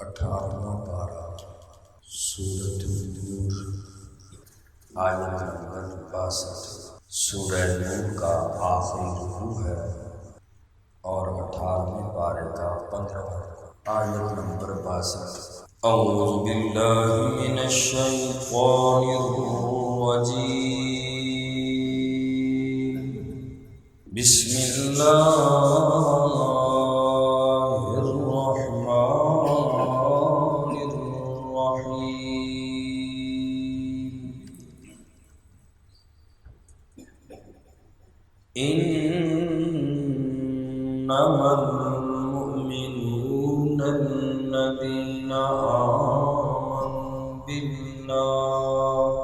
18واں پارہ سورۃ النور آیت نمبر 62۔ سورہ نور کا آخری رکوع ہے اور 18ویں پارے کا 15واں آیت نمبر 62۔ اعوذ باللہ من الشیطان الرجیم، بسم اللہ انما المؤمنون الذين آمنوا بالله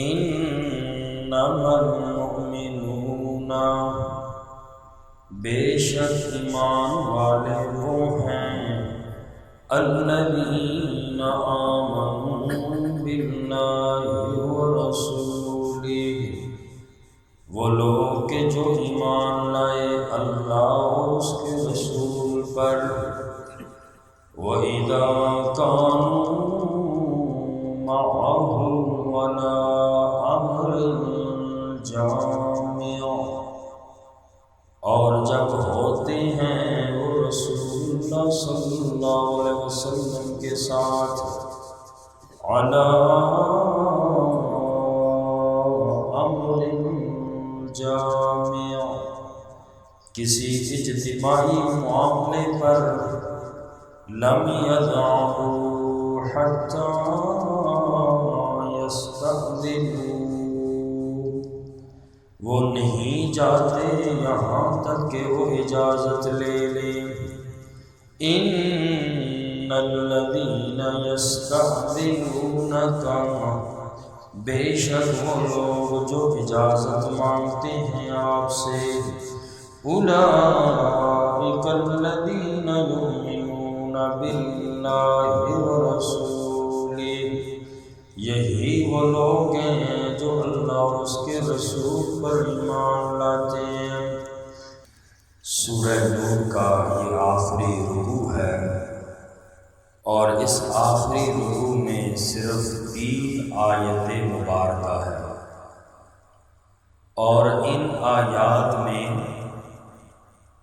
انما المؤمنون بے شک ایمان والے وہ ہیں الذين آمنوا بالله ورسوله، وہ لوگ کہ جو ایمان لائے اللہ اور اس کے رسول پر۔ وَإِذَا كَانُوا مَعَهُ عَلَىٰ أَمْرٍ جَامِعٍ، اور جب ہوتے ہیں وہ رسول اللہ صلی اللہ علیہ وسلم کے ساتھ عَلَىٰ أَمْرٍ جامع، کسی اجتماعی معاملے پر، لم يدعوا حتى يستأذنوا، وہ نہیں جاتے یہاں تک کہ وہ اجازت لے لیں۔ ان الذين يستأذنونك، بے شک وہ لوگ جو اجازت مانگتے ہیں آپ سے، اولئک الذین یؤمنون باللہ ورسولہ، یہی وہ لوگ ہیں جو اللہ اور اس کے رسول پر ایمان لاتے ہیں۔ سورہ نور کا یہ آخری رکوع ہے اور اس آخری رکوع میں صرف 3 آیت مبارکہ ہے، اور ان آیات میں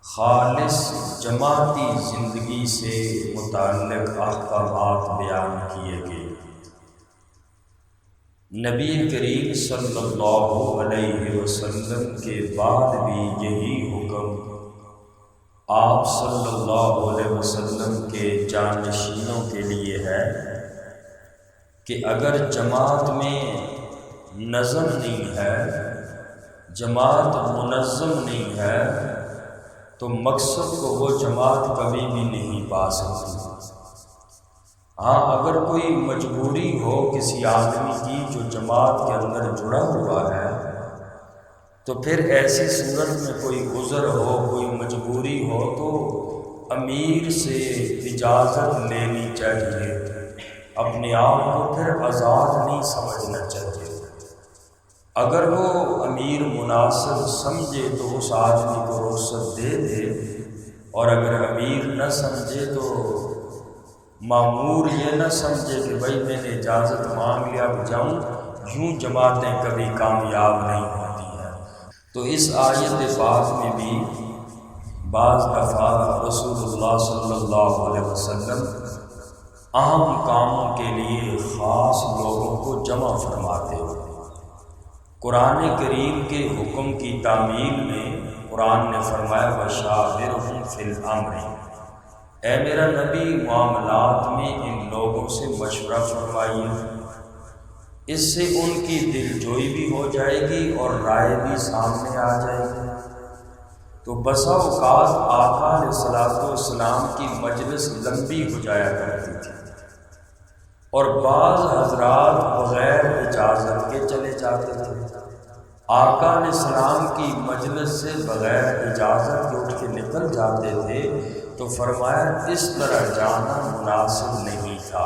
خالص جماعتی زندگی سے متعلق احکامات بیان کیے گئے۔ نبی کریم صلی اللہ علیہ وسلم کے بعد بھی یہی حکم آپ صلی اللہ علیہ وسلم کے جانشینوں کے لیے ہے کہ اگر جماعت میں نظم نہیں ہے، جماعت منظم نہیں ہے، تو مقصد کو وہ جماعت کبھی بھی نہیں پا سکتی۔ ہاں، اگر کوئی مجبوری ہو کسی آدمی کی جو جماعت کے اندر جڑا ہوا ہے، تو پھر ایسی صورت میں کوئی عذر ہو، کوئی مجبوری ہو، تو امیر سے اجازت لینی چاہیے، اپنے آپ کو پھر آزاد نہیں سمجھنا چاہیے۔ اگر وہ امیر مناسب سمجھے تو اس آدمی کو رخصت دے دے، اور اگر امیر نہ سمجھے تو مامور یہ نہ سمجھے کہ بھائی میں نے اجازت مانگ لیا اب جاؤں، یوں جماعتیں کبھی کامیاب نہیں ہوتی ہیں۔ تو اس آیت پاک میں بھی بعض دفعہ رسول اللہ صلی اللہ علیہ وسلم اہم کاموں کے لیے خاص لوگوں کو جمع فرماتے ہیں۔ قرآن کریم کے حکم کی تعمیل میں قرآن نے فرمایا وَشَاوِرْهُمْ فِي الْأَمْرِ، اے میرا نبی معاملات میں ان لوگوں سے مشورہ فرمائیے، اس سے ان کی دلجوئی بھی ہو جائے گی اور رائے بھی سامنے آ جائے گی۔ تو بسا اوقات آقا علیہ الصلوۃ والسلام کی مجلس لمبی ہو جایا کرتی تھی، اور بعض حضرات بغیر اجازت کے چلے جاتے تھے۔ آقا علیہ السلام کی مجلس سے بغیر اجازت کے اٹھ کے نکل جاتے تھے، تو فرمایا اس طرح جانا مناسب نہیں تھا،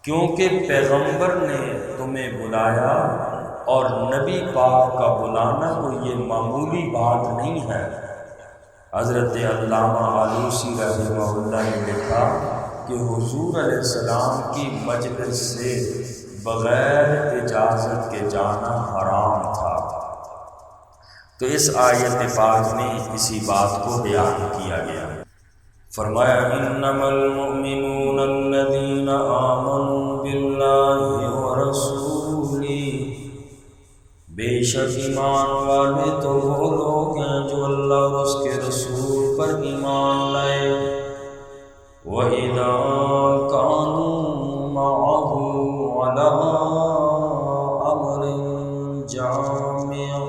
کیونکہ پیغمبر نے تمہیں بلایا اور نبی پاک کا بلانا کوئی یہ معمولی بات نہیں ہے۔ حضرت علامہ آلوسی رحمہ اللہ نے لکھا کہ حضور علیہ السلام کی مجلس سے بغیر اجازت کے جانا حرام تھا۔ تو اس آیت پاک میں اسی بات کو بیان کیا گیا۔ فرمایا انما المؤمنون الذین آمنوا باللہ ورسولہ، بے شک ایمان والے تو وہ لوگ ہیں جو اللہ اور اس کے رسول پر ایمان لائے۔ وَإِذَا كَانُوا مَعَهُ عَلَىٰ أَمْرٍ جَامِعٍ،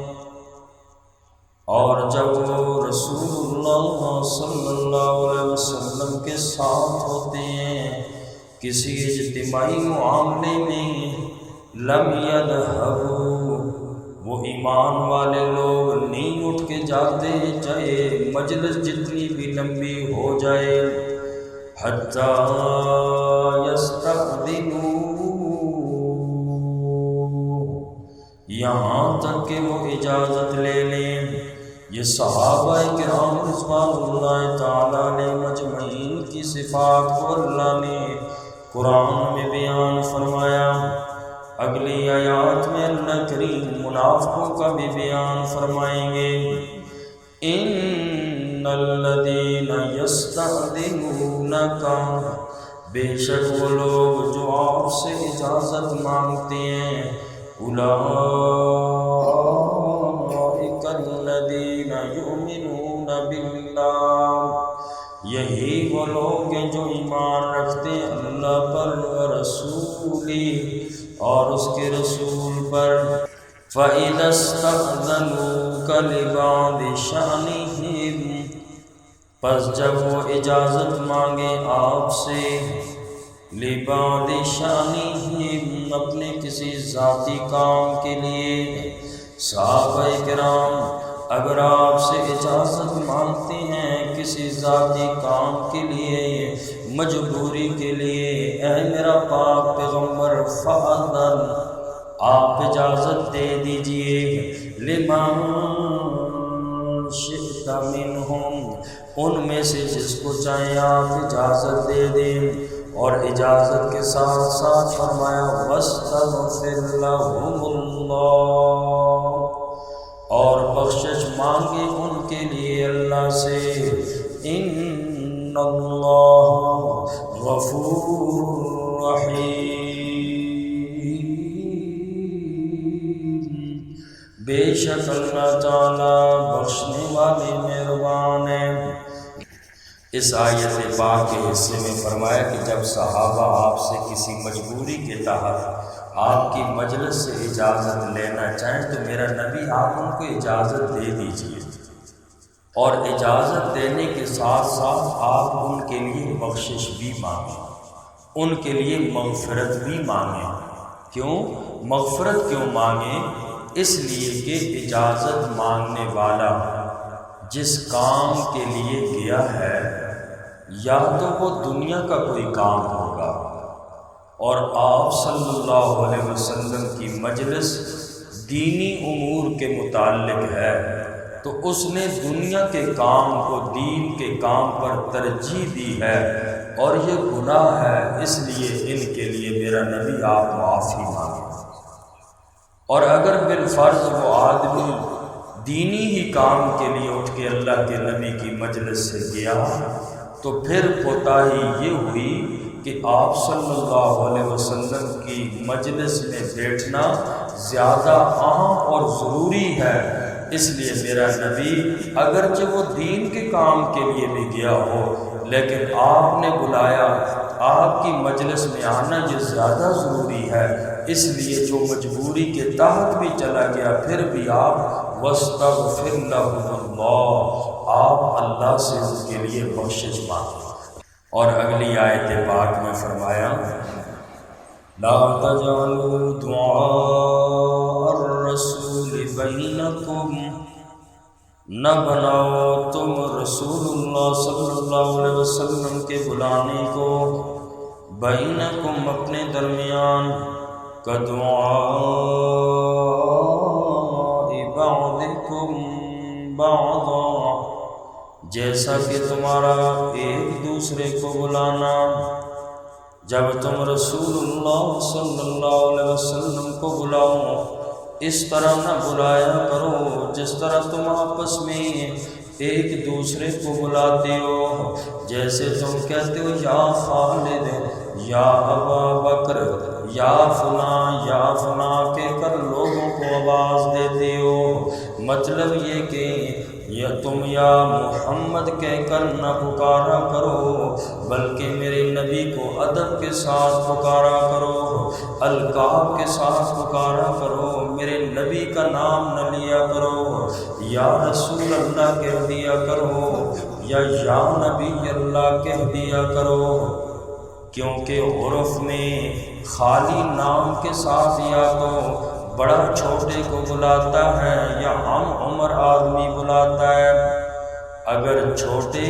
اور جب وہ رسول اللہ صلی اللہ علیہ وسلم کے ساتھ ہوتے ہیں کسی اجتماعی معاملے میں، لم يذهبوا، وہ ایمان والے لوگ نہیں اٹھ کے جاتے چاہے مجلس جتنی بھی لمبی ہو جائے، حتی یستأذنوا، یہاں تک کہ وہ اجازت لے لیں۔ یہ صحابہ کرام رضوان اللہ تعالیٰ علیہ مجمعین کی صفات کو اللہ نے قرآن میں بیان فرمایا۔ اگلی آیات میں اللہ کریم منافقوں کا بھی بیان فرمائیں گے۔ ان الذین یستأذنونک، بے شک وہ لوگ جو آپ سے اجازت مانگتے ہیں، اولئک الذین یؤمنون باللہ، یہی وہ لوگ ہیں جو ایمان رکھتے ہیں اللہ پر ورسولہ، اور اس کے رسول پر۔ فَإِذَا اسْتَأْذَنُوكَ لِبَعْضِ شَأْنِهِمْ، پس جب وہ اجازت مانگے آپ سے، لِبَعْضِ شَأْنِهِمْ، اپنے کسی ذاتی کام کے لیے۔ صحابہ کرام اگر آپ سے اجازت مانگتے ہیں کسی ذاتی کام کے لیے، مجبوری کے لیے، اے میرا پاک پیغمبر فَأَذَن، آپ اجازت دے دیجئے، لِمَن شِئْتَ مِنْهُمْ، ان میں سے جس کو چاہیں آپ اجازت دے دیں، اور اجازت کے ساتھ ساتھ فرمایا وَاسْتَغْفِرْ لَهُمُ اللَّهُ، اور بخشش مانگے ان کے لیے اللہ سے، ان اللہ غفور رحیم، بے شک اللہ تعالیٰ بخشنے والے مہربان ہیں۔ اس آیت پاک کے حصے میں فرمایا کہ جب صحابہ آپ سے کسی مجبوری کے تحت آپ کی مجلس سے اجازت لینا چاہیں تو میرا نبی آپ ان کو اجازت دے دیجئے، اور اجازت دینے کے ساتھ ساتھ آپ ان کے لیے بخشش بھی مانگیں، ان کے لیے مغفرت بھی مانگیں۔ کیوں مغفرت کیوں مانگیں؟ اس لیے کہ اجازت مانگنے والا جس کام کے لیے گیا ہے یا تو وہ دنیا کا کوئی کام ہوگا، اور آپ صلی اللہ علیہ وسلم کی مجلس دینی امور کے متعلق ہے، تو اس نے دنیا کے کام کو دین کے کام پر ترجیح دی ہے، اور یہ گناہ ہے، اس لیے ان کے لیے میرا نبی آپ معافی مانگے۔ اور اگر بالفرض وہ آدمی دینی ہی کام کے لیے اٹھ کے اللہ کے نبی کی مجلس سے گیا تو پھر کوتاہی یہ ہوئی کہ آپ صلی اللہ علیہ وسلم کی مجلس میں بیٹھنا زیادہ اہم اور ضروری ہے، اس لیے میرا نبی اگرچہ وہ دین کے کام کے لیے بھی گیا ہو لیکن آپ نے بلایا، آپ کی مجلس میں آنا یہ زیادہ ضروری ہے، اس لیے جو مجبوری کے تحت بھی چلا گیا پھر بھی آپ وَاسْتَغْفِرْ لَهُمُ اللَّهُ، آپ اللہ سے ان کے لیے بخشش مانگیں۔ اور اگلی آیت پاک میں فرمایا لَا تَجْعَلُوا دُعَاءَ الرَّسُولِ بَيْنَكُمْ، نہ بناؤ تم رسول اللہ صلی اللہ علیہ وسلم کے بلانے کو، بَيْنَكُمْ اپنے درمیان، كَدُعَاءِ بَعْضِكُمْ بَعْضًا، جیسا کہ تمہارا ایک دوسرے کو بلانا، جب تم رسول اللہ صلی اللہ علیہ وسلم کو بلاؤ اس طرح نہ بلایا کرو جس طرح تم آپس میں ایک دوسرے کو بلاتے ہو، جیسے تم کہتے ہو یا خالد یا ابا بکر یا فلاں کہہ کر لوگوں کو آواز دیتے ہو۔ مطلب یہ کہ تم یا محمد کہہ کر نہ پکارا کرو، بلکہ میرے نبی کو ادب کے ساتھ پکارا کرو، القاب کے ساتھ پکارا کرو، میرے نبی کا نام نہ لیا کرو، یا رسول اللہ کہہ دیا کرو یا نبی اللہ کہہ دیا کرو، کیونکہ عرف میں خالی نام کے ساتھ یا تو بڑا چھوٹے کو بلاتا ہے یا ہم عمر آدمی بلاتا ہے۔ اگر چھوٹے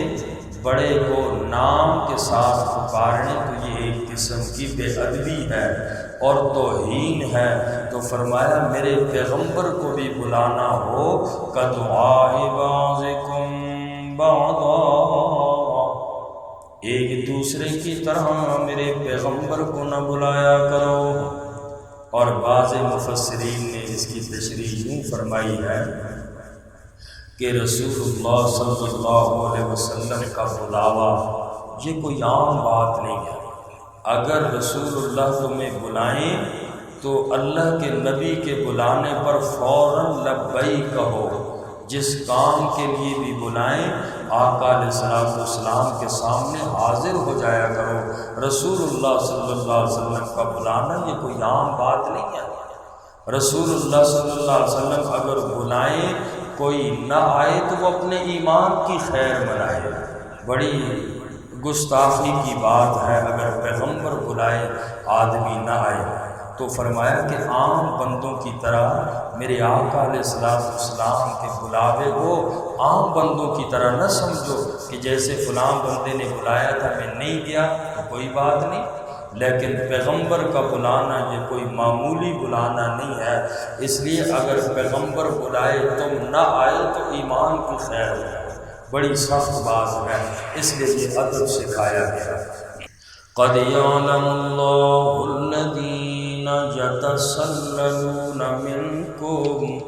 بڑے کو نام کے ساتھ پکارنے تو یہ ایک قسم کی بے ادبی ہے اور توہین ہے، تو فرمایا میرے پیغمبر کو بھی بلانا ہو کدعاء بعضکم بعضا، ایک دوسرے کی طرح میرے پیغمبر کو نہ بلایا کرو۔ اور بعض مفسرین نے اس کی تشریح یوں فرمائی ہے کہ رسول اللہ صلی اللہ علیہ وسلم کا بلاوا یہ کوئی عام بات نہیں ہے۔ اگر رسول اللہ تمہیں بلائیں تو اللہ کے نبی کے بلانے پر فوراً لبیک کہو، جس کام کے لیے بھی بلائیں آقا علیہ السلام کے سامنے حاضر ہو جایا کرو۔ رسول اللہ صلی اللہ علیہ وسلم کا بلانا یہ کوئی عام بات نہیں ہے۔ رسول اللہ صلی اللہ علیہ وسلم اگر بلائیں کوئی نہ آئے تو وہ اپنے ایمان کی خیر منائے، بڑی گستاخی کی بات ہے اگر پیغمبر بلائے آدمی نہ آئے۔ تو فرمایا کہ عام بندوں کی طرح میرے آقا علیہ السلام کے بلاوے کو عام بندوں کی طرح نہ سمجھو کہ جیسے فلاں بندے نے بلایا تھا میں نہیں گیا تو کوئی بات نہیں، لیکن پیغمبر کا بلانا یہ کوئی معمولی بلانا نہیں ہے۔ اس لیے اگر پیغمبر بلائے تم نہ آئے تو ایمان کی خیر ہے، بڑی سخت بات ہے، اس لیے یہ ادب سکھایا گیا۔ قد یعلم اللہ الذین یتسللون منکم،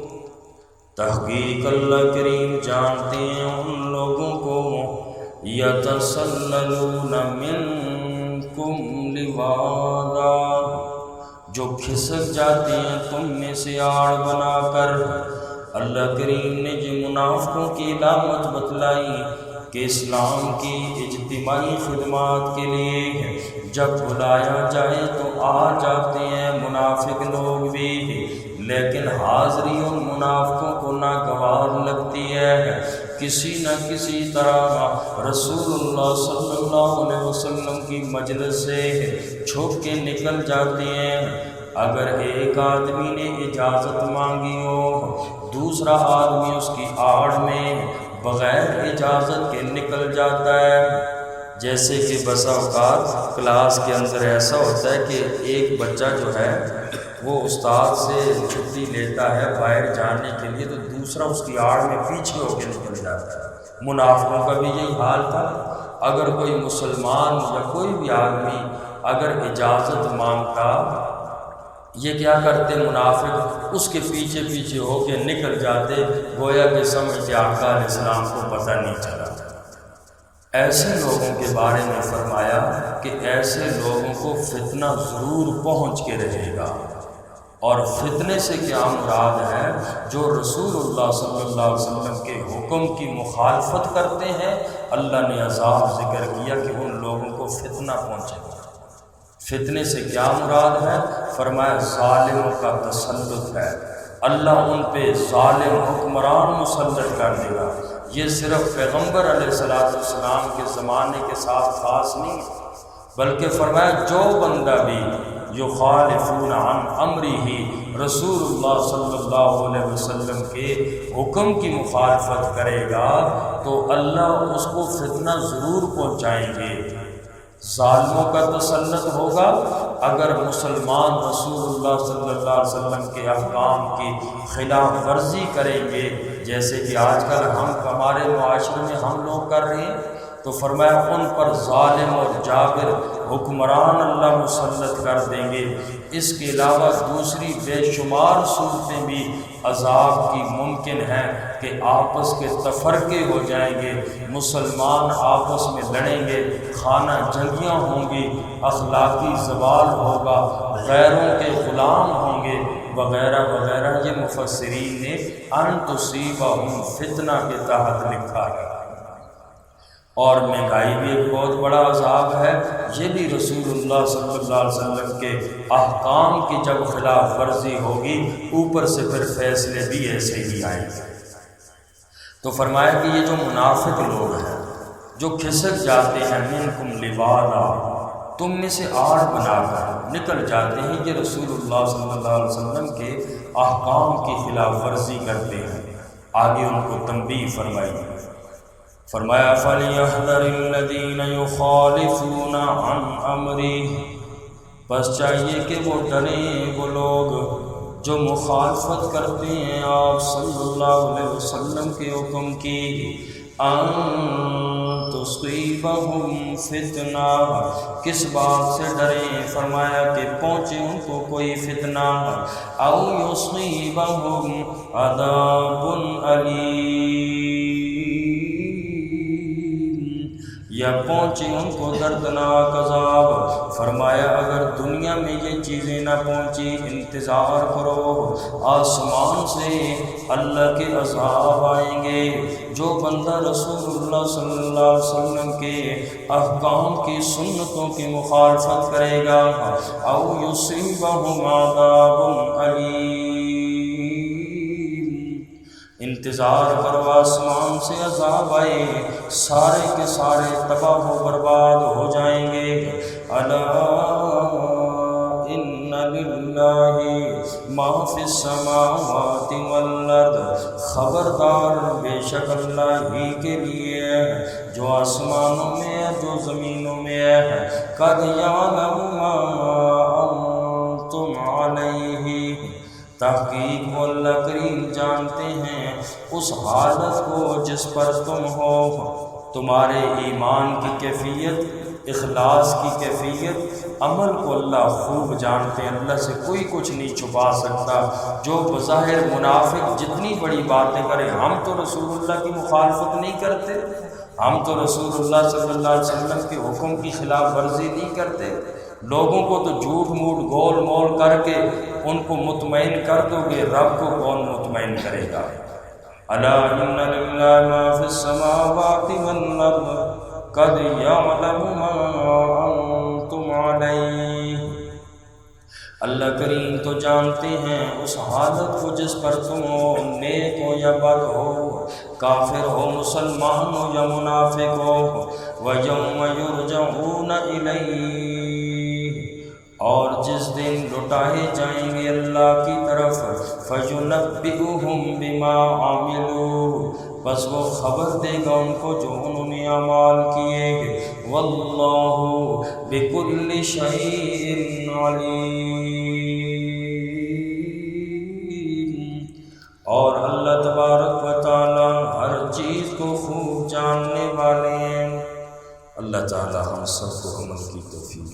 تحقیق اللہ کریم جانتے ہیں ان لوگوں کو یتسللون منکم لواذا، جو کھسک جاتے ہیں تم میں سے آڑ بنا کر۔ اللہ کریم نے جو منافقوں کی علامت بتلائی کہ اسلام کی اجتماعی خدمات کے لیے جب بلایا جائے تو آ جاتے ہیں منافق لوگ بھی، لیکن حاضری ان منافقوں کو ناگوار لگتی ہے، کسی نہ کسی طرح رسول اللہ صلی اللہ علیہ وسلم کی مجلس سے چھپ کے نکل جاتے ہیں۔ اگر ایک آدمی نے اجازت مانگی ہو، دوسرا آدمی اس کی آڑ میں بغیر اجازت کے نکل جاتا ہے۔ جیسے کہ بسا اوقات کلاس کے اندر ایسا ہوتا ہے کہ ایک بچہ جو ہے وہ استاد سے چھٹی لیتا ہے باہر جانے کے لیے، تو دوسرا اس کی آڑ میں پیچھے ہو کے نکل جاتا ہے۔ منافقوں کا بھی یہی حال تھا، اگر کوئی مسلمان یا کوئی بھی آدمی اگر اجازت مانگتا، یہ کیا کرتے منافق، اس کے پیچھے پیچھے ہو کے نکل جاتے، گویا کہ سمجھتے آقا علیہ السلام کو پتہ نہیں چلا۔ ایسے لوگوں کے بارے میں فرمایا کہ ایسے لوگوں کو فتنہ ضرور پہنچ کے رہے گا، اور فتنے سے کیا مراد ہے؟ جو رسول اللہ صلی اللہ علیہ وسلم کے حکم کی مخالفت کرتے ہیں، اللہ نے عذاب ذکر کیا کہ ان لوگوں کو فتنہ پہنچے گا۔ فتنے سے کیا مراد ہے؟ فرمایا ظالموں کا تسلط ہے، اللہ ان پہ ظالم حکمران مسلط کر دے گا۔ یہ صرف پیغمبر علیہ السلام کے زمانے کے ساتھ خاص نہیں، بلکہ فرمایا جو بندہ بھی یخالفون عن امرہ، رسول اللہ صلی اللہ علیہ وسلم کے حکم کی مخالفت کرے گا تو اللہ اس کو فتنہ ضرور پہنچائیں گے۔ ظالموں کا تسلط ہوگا اگر مسلمان رسول اللہ صلی اللہ علیہ وسلم کے احکام کی خلاف ورزی کریں گے، جیسے کہ آج کل ہمارے معاشرے میں ہم لوگ کر رہے ہیں، تو فرمایا ان پر ظالم اور جابر حکمران اللہ مسلط کر دیں گے۔ اس کے علاوہ دوسری بے شمار صورتیں بھی عذاب کی ممکن ہیں کہ آپس کے تفرقے ہو جائیں گے، مسلمان آپس میں لڑیں گے، خانہ جنگیاں ہوں گی، اخلاقی زوال ہوگا، غیروں کے غلام ہوں گے وغیرہ وغیرہ۔ یہ مفسرین نے ان تصیبہم فتنہ کے تحت لکھا ہے۔ اور مہنگائی بھی ایک بہت بڑا عذاب ہے، یہ بھی رسول اللہ صلی اللہ علیہ وسلم کے احکام کی جب خلاف ورزی ہوگی، اوپر سے پھر فیصلے بھی ایسے ہی آئیں گے۔ تو فرمایا کہ یہ جو منافق لوگ ہیں جو کھسک جاتے ہیں منکم لوالا، تم میں سے آڑ بنا کر نکل جاتے ہیں، یہ رسول اللہ صلی اللہ علیہ وسلم کے احکام کی خلاف ورزی کرتے ہیں۔ آگے ان کو تنبیہ فرمائی، فرمایا فَلْيَحْذَرِ الَّذِينَ يُخَالِفُونَ عَنْ أَمْرِهِ، بس چاہیے کہ وہ ڈریں وہ لوگ جو مخالفت کرتے ہیں آپ صلی اللہ علیہ وسلم کے حکم کی، ان تصیبہم فتنہ، کس بات سے ڈریں؟ فرمایا کہ پہنچے ان کو کوئی فتنہ، او یصیبہم عذاب علیم، یا پہنچے ان کو دردناک عذاب۔ فرمایا اگر دنیا میں یہ چیزیں نہ پہنچی، انتظار کرو، آسمان سے اللہ کے عذاب آئیں گے۔ جو بندہ رسول اللہ صلی اللہ علیہ وسلم کے احکام کی سنتوں کی مخالفت کرے گا، او یصیبہم عذاب علیم، انتظار کرو آسمان سے عذاب آئے، سارے کے سارے تباہ و برباد ہو جائیں گے۔ الا ان للہ ما فی السماوات والارض، خبردار بے شک اللہ ہی کے لیے ہے جو آسمانوں میں ہے جو زمینوں میں ہے۔ قد یعلم ما انتم علیہ، تحقیق وہ اللہ کریم جانتے ہیں اس حالت کو جس پر تم ہو، تمہارے ایمان کی کیفیت، اخلاص کی کیفیت، عمل کو اللہ خوب جانتے ہیں۔ اللہ سے کوئی کچھ نہیں چھپا سکتا۔ جو بظاہر منافق جتنی بڑی باتیں کرے، ہم تو رسول اللہ کی مخالفت نہیں کرتے، ہم تو رسول اللہ صلی اللہ علیہ وسلم کے حکم کی خلاف ورزی نہیں کرتے، لوگوں کو تو جھوٹ موٹ گول مول کر کے ان کو مطمئن کر دو گے، رب کو کون مطمئن کرے گا؟ الا ان للہ ما فی السماوات والارض قد یعلم ما انتم علیہ، اللہ کریم تو جانتے ہیں اس حالت کو جس پر تم ہو، نیک ہو یا بد ہو، کافر ہو مسلمان ہو یا منافق ہو۔ وَيَوْمَ يُرْجَعُونَ إِلَيْهِ، اور جس دن لٹائے جائیں گے اللہ کی طرف، فَيُنَبِّئُهُم بِمَا عَمِلُوا، بس وہ خبر دے گا ان کو جو انہوں نے اعمال کیے۔ وَاللَّهُ بِكُلِّ شَيْءٍ عَلِيمٌ، اور اللہ تبارک و تعالی ہر چیز کو خوب جاننے والے ہیں۔ اللہ تعالی ہم سب کو عمل کی توفیق